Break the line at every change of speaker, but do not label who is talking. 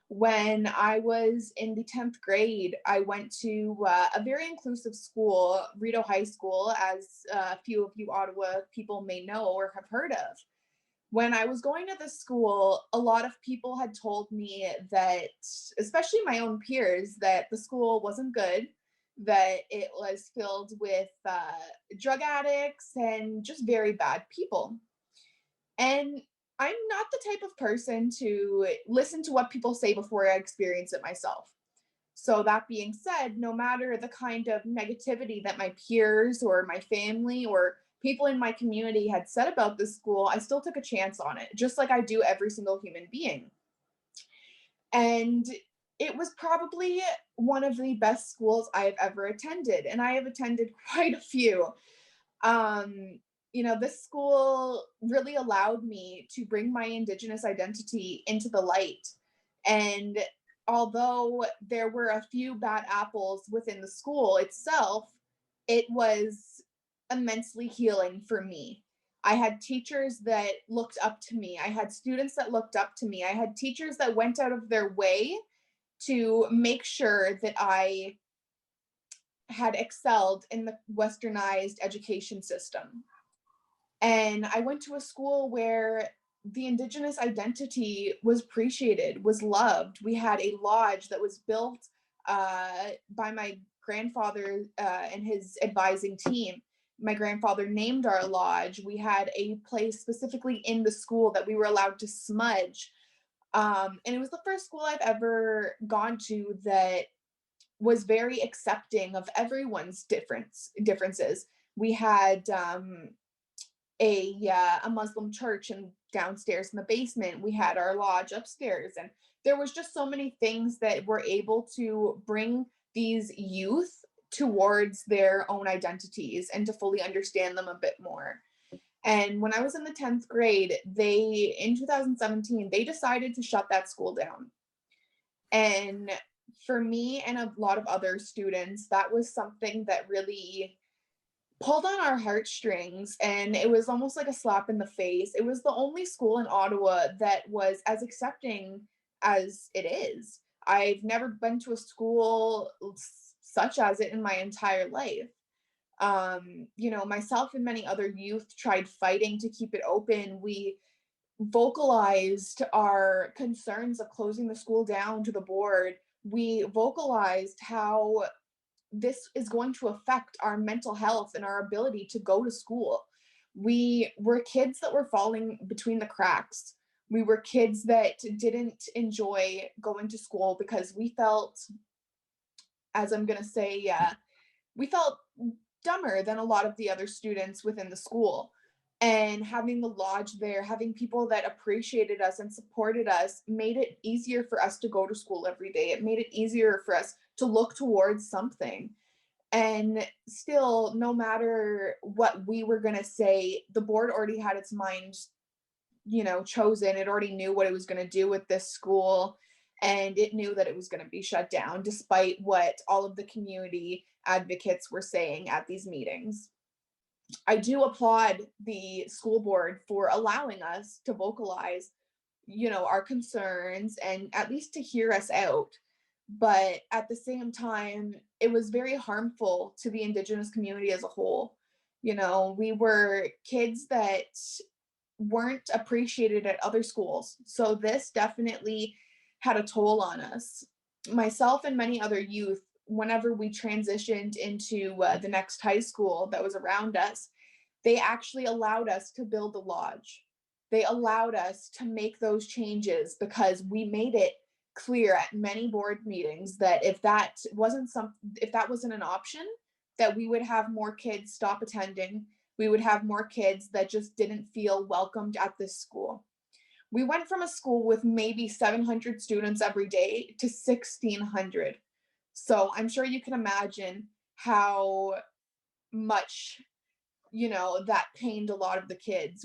When I was in the 10th grade, I went to a very inclusive school, Rideau High School, as a few of you Ottawa people may know or have heard of. When I was going to this school, a lot of people had told me that, especially my own peers, that the school wasn't good, that it was filled with drug addicts and just very bad people. And I'm not the type of person to listen to what people say before I experience it myself. So, that being said, no matter the kind of negativity that my peers or my family or people in my community had said about this school, I still took a chance on it, just like I do every single human being. And it was probably one of the best schools I have ever attended. And I have attended quite a few. Um, this school really allowed me to bring my Indigenous identity into the light. And although there were a few bad apples within the school itself, it was immensely healing for me. I had teachers that looked up to me. I had students that looked up to me. I had teachers that went out of their way to make sure that I had excelled in the westernized education system. And I went to a school where the Indigenous identity was appreciated, was loved. We had a lodge that was built by my grandfather and his advising team. My grandfather named our lodge. We had a place specifically in the school that we were allowed to smudge. And it was the first school I've ever gone to that was very accepting of everyone's differences. We had a Muslim church and downstairs in the basement. We had our lodge upstairs, and there was just so many things that were able to bring these youth towards their own identities and to fully understand them a bit more. And when I was in the 10th grade, in 2017, they decided to shut that school down. And for me and a lot of other students, that was something that really pulled on our heartstrings, and it was almost like a slap in the face. It was the only school in Ottawa that was as accepting as it is. I've never been to a school such as it in my entire life. Myself and many other youth tried fighting to keep it open. We vocalized our concerns of closing the school down to the board. We vocalized how this is going to affect our mental health and our ability to go to school. We were kids that were falling between the cracks. We were kids that didn't enjoy going to school because we felt, as I'm going to say, we felt dumber than a lot of the other students within the school. And having the lodge there, having people that appreciated us and supported us, made it easier for us to go to school every day. It made it easier for us to look towards something. And still, no matter what we were going to say, the board already had its mind, chosen. It already knew what it was going to do with this school. And it knew that it was going to be shut down, despite what all of the community advocates were saying at these meetings. I do applaud the school board for allowing us to vocalize, our concerns and at least to hear us out. But at the same time, it was very harmful to the Indigenous community as a whole. We were kids that weren't appreciated at other schools. So this definitely had a toll on us. Myself and many other youth, whenever we transitioned into the next high school that was around us, they actually allowed us to build a lodge. They allowed us to make those changes because we made it clear at many board meetings that if that wasn't an option, that we would have more kids stop attending. We would have more kids that just didn't feel welcomed at this school. We went from a school with maybe 700 students every day to 1,600. So I'm sure you can imagine how much, that pained a lot of the kids.